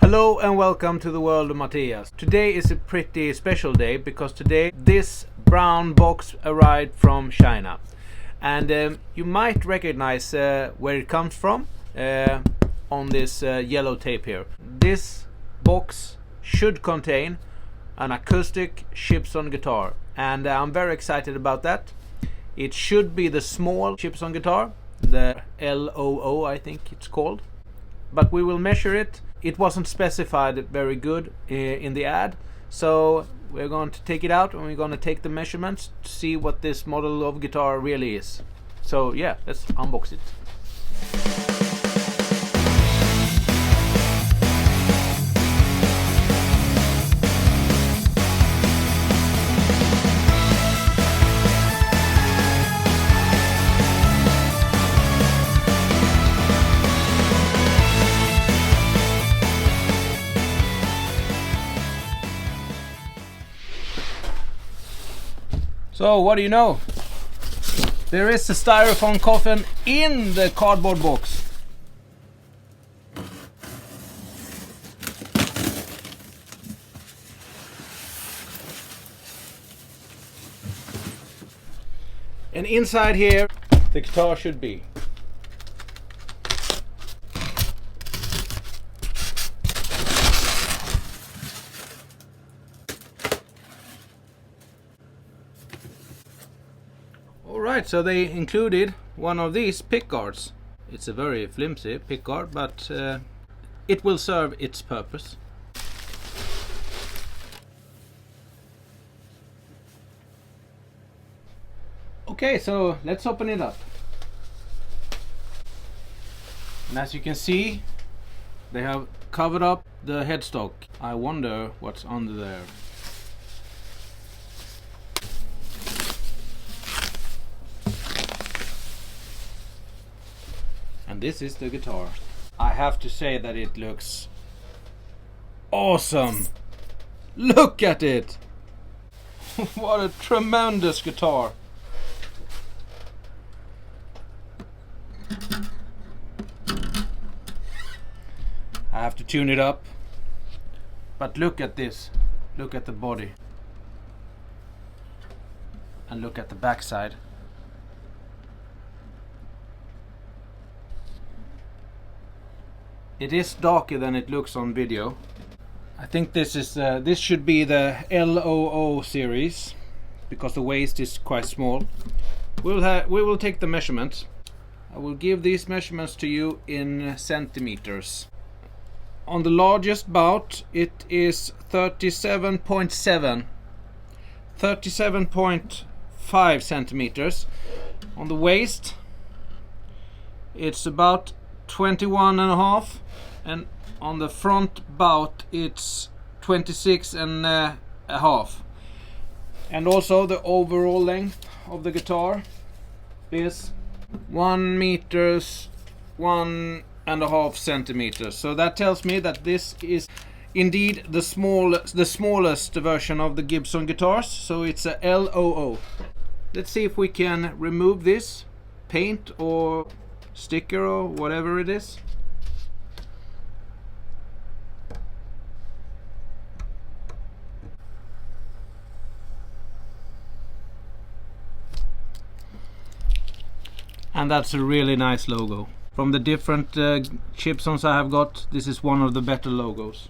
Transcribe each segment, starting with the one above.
Hello and welcome to the world of Matthias. Today is a pretty special day because today this brown box arrived from China. And you might recognize where it comes from on this yellow tape here. This box should contain an acoustic Chibson guitar, and I'm very excited about that. It should be the small Chibson guitar, the L-00 I think it's called, but we will measure it. It wasn't specified very good in the ad, so we're going to take it out and we're going to take the measurements to see what this model of guitar really is. So yeah, let's unbox it. So what do you know? There is a styrofoam coffin in the cardboard box. And inside here the guitar should be. Alright, so they included one of these pick guards. It's a very flimsy pick guard, but it will serve its purpose. Okay, so let's open it up. And as you can see, they have covered up the headstock. I wonder what's under there. And this is the guitar. I have to say that it looks awesome. Look at it. What a tremendous guitar. I have to tune it up. But look at this. Look at the body. And look at the backside. It is darker than it looks on video. I think this should be the L-00 series because the waist is quite small. We will take the measurements. I will give these measurements to you in centimeters. On the largest bout it is 37.5 centimeters. On the waist it's about 21.5, and on the front bout it's 26.5. And also the overall length of the guitar is 1 meters 1.5 centimeters. So that tells me that this is indeed the smallest version of the Gibson guitars. So it's a L-00. Let's see if we can remove this paint or sticker or whatever it is. And that's a really nice logo. From the different Chibsons I have got, this is one of the better logos.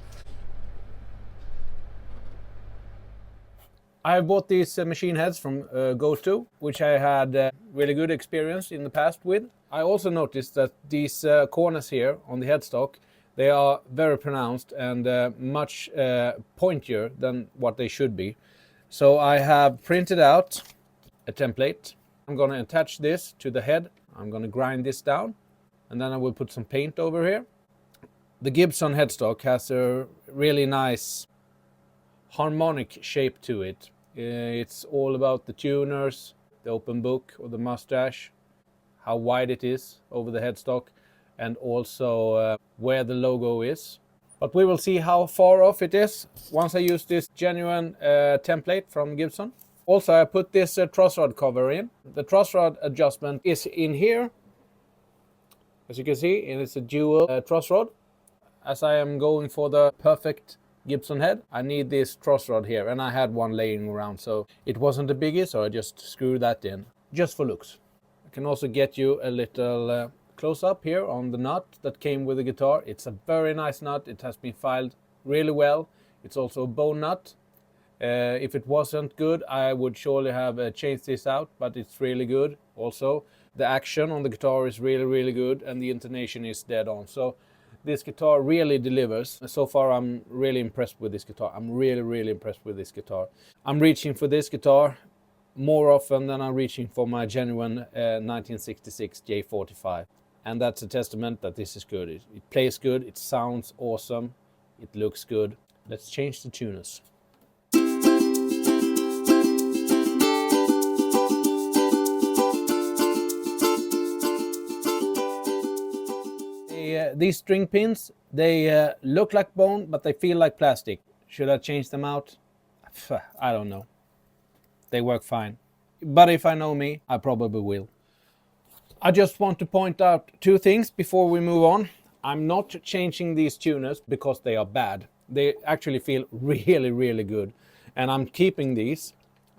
I have bought these machine heads from Go-To, which I had really good experience in the past with. I also noticed that these corners here on the headstock, they are very pronounced and much pointier than what they should be. So I have printed out a template. I'm going to attach this to the head. I'm going to grind this down and then I will put some paint over here. The Gibson headstock has a really nice harmonic shape to it. It's all about the tuners, the open book or the mustache, how wide it is over the headstock, and also where the logo is. But we will see how far off it is once I use this genuine template from Gibson. Also, I put this truss rod cover in. The truss rod adjustment is in here, as you can see, and it's a dual truss rod. as I am going for the perfect Gibson head, I need this cross rod here, and I had one laying around, so it wasn't a biggie, so I just screwed that in, just for looks. I can also get you a little close up here on the nut that came with the guitar. It's a very nice nut. It has been filed really well. It's also a bone nut. If it wasn't good, I would surely have changed this out, but it's really good also. The action on the guitar is really, really good, and the intonation is dead on. So this guitar really delivers. So far, I'm really impressed with this guitar. I'm really, really impressed with this guitar. I'm reaching for this guitar more often than I'm reaching for my genuine 1966 J45. And that's a testament that this is good. It plays good, it sounds awesome, it looks good. Let's change the tuners. These string pins, they look like bone, but they feel like plastic. Should I change them out? I don't know. They work fine. But if I know me, I probably will. I just want to point out two things before we move on. I'm not changing these tuners because they are bad. They actually feel really, really good. And I'm keeping these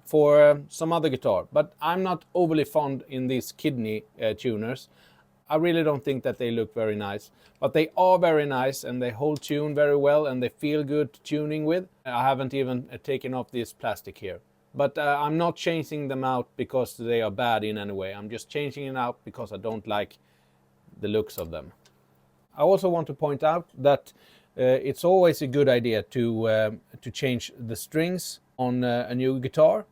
for some other guitar. But I'm not overly fond in these kidney tuners. I really don't think that they look very nice. But they are very nice, and they hold tune very well, and they feel good tuning with. I haven't even taken off this plastic here. But I'm not changing them out because they are bad in any way. I'm just changing it out because I don't like the looks of them. I also want to point out that it's always a good idea to change the strings on a new guitar.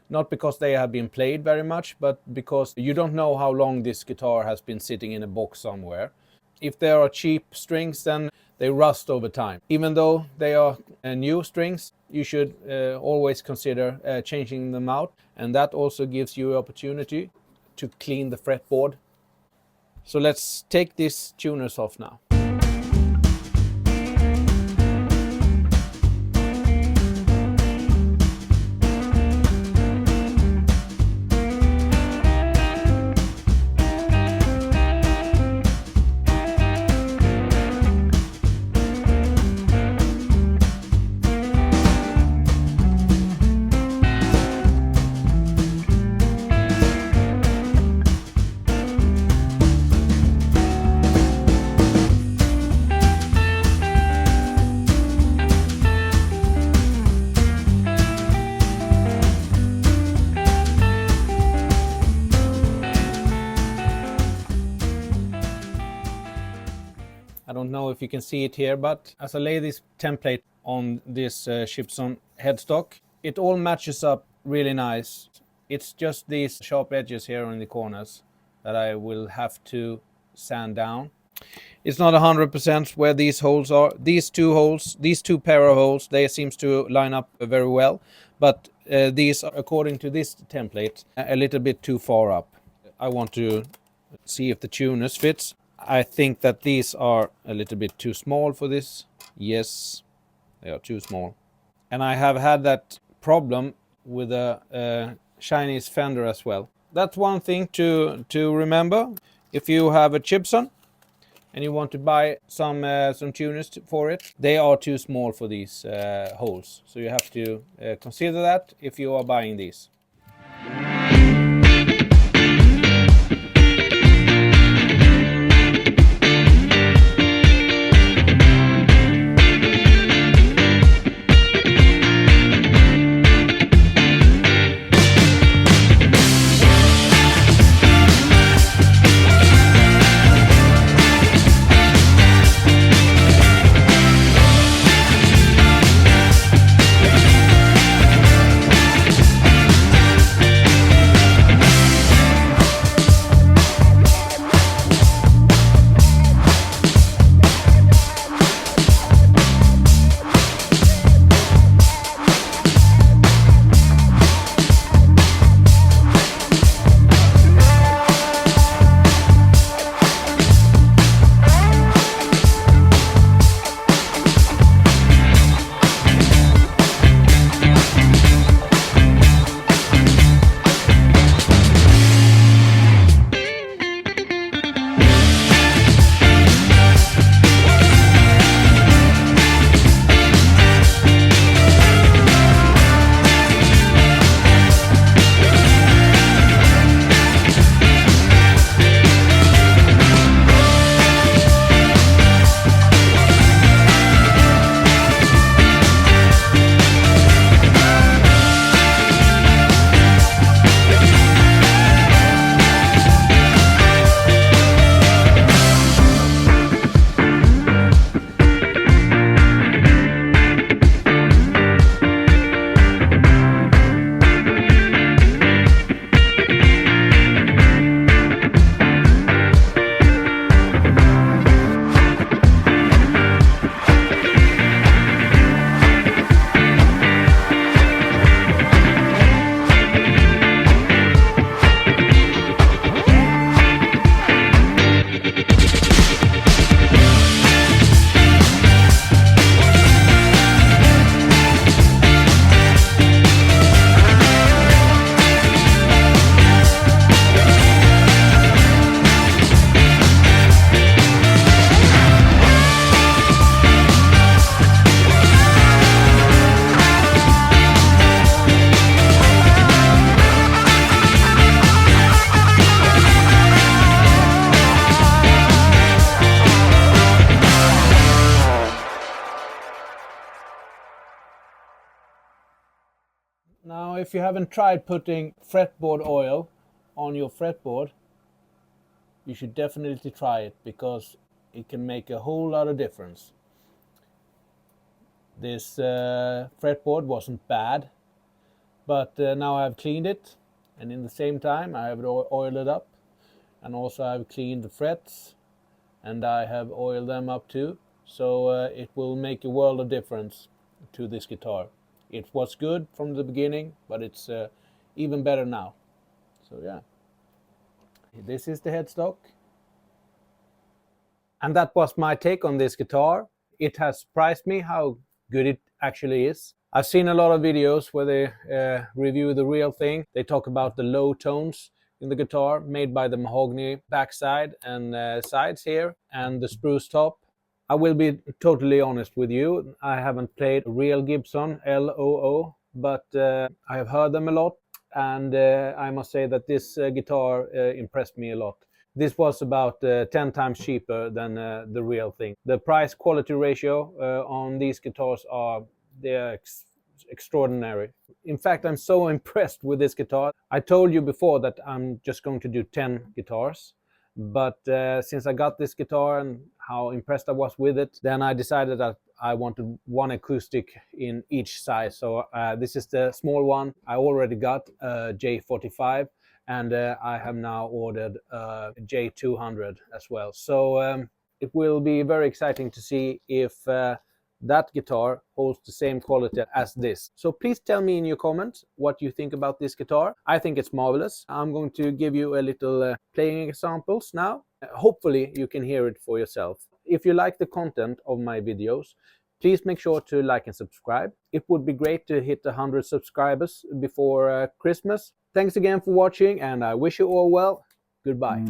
Not because they have been played very much, but because you don't know how long this guitar has been sitting in a box somewhere. If there are cheap strings, then they rust over time. Even though they are new strings, you should always consider changing them out. And that also gives you an opportunity to clean the fretboard. So let's take these tuners off now. I don't know if you can see it here, but as I lay this template on this Chibson headstock, it all matches up really nice. It's just these sharp edges here on the corners that I will have to sand down. It's not 100% where these holes are. These two holes, these two pair of holes, they seem to line up very well, but these are, according to this template, a little bit too far up. I want to see if the tuners fits. I think that these are a little bit too small for this. Yes, they are too small. And I have had that problem with a Chinese Fender as well. That's one thing to remember. If you have a Chibson and you want to buy some tuners for it, they are too small for these holes. So you have to consider that if you are buying these. Now, if you haven't tried putting fretboard oil on your fretboard, you should definitely try it, because it can make a whole lot of difference. This fretboard wasn't bad, but now I've cleaned it, and in the same time I have oiled it up, and also I've cleaned the frets, and I have oiled them up too. So it will make a world of difference to this guitar. It was good from the beginning, but it's even better now. So yeah, this is the headstock. And that was my take on this guitar. It has surprised me how good it actually is. I've seen a lot of videos where they review the real thing. They talk about the low tones in the guitar made by the mahogany backside and sides here, and the spruce top. I will be totally honest with you. I haven't played a real Chibson L-00, but I have heard them a lot, and I must say that this guitar impressed me a lot. This was about 10 times cheaper than the real thing. The price quality ratio on these guitars they're extraordinary. In fact, I'm so impressed with this guitar. I told you before that I'm just going to do 10 guitars. But since I got this guitar and how impressed I was with it, then I decided that I wanted one acoustic in each size. So this is the small one. I already got a J45, and I have now ordered a J200 as well. So it will be very exciting to see if that guitar holds the same quality as this. So please tell me in your comments what you think about this guitar. I think it's marvelous. I'm going to give you a little playing examples now. Hopefully you can hear it for yourself. If you like the content of my videos, please make sure to like and subscribe. It would be great to hit 100 subscribers before Christmas. Thanks again for watching, and I wish you all well. Goodbye.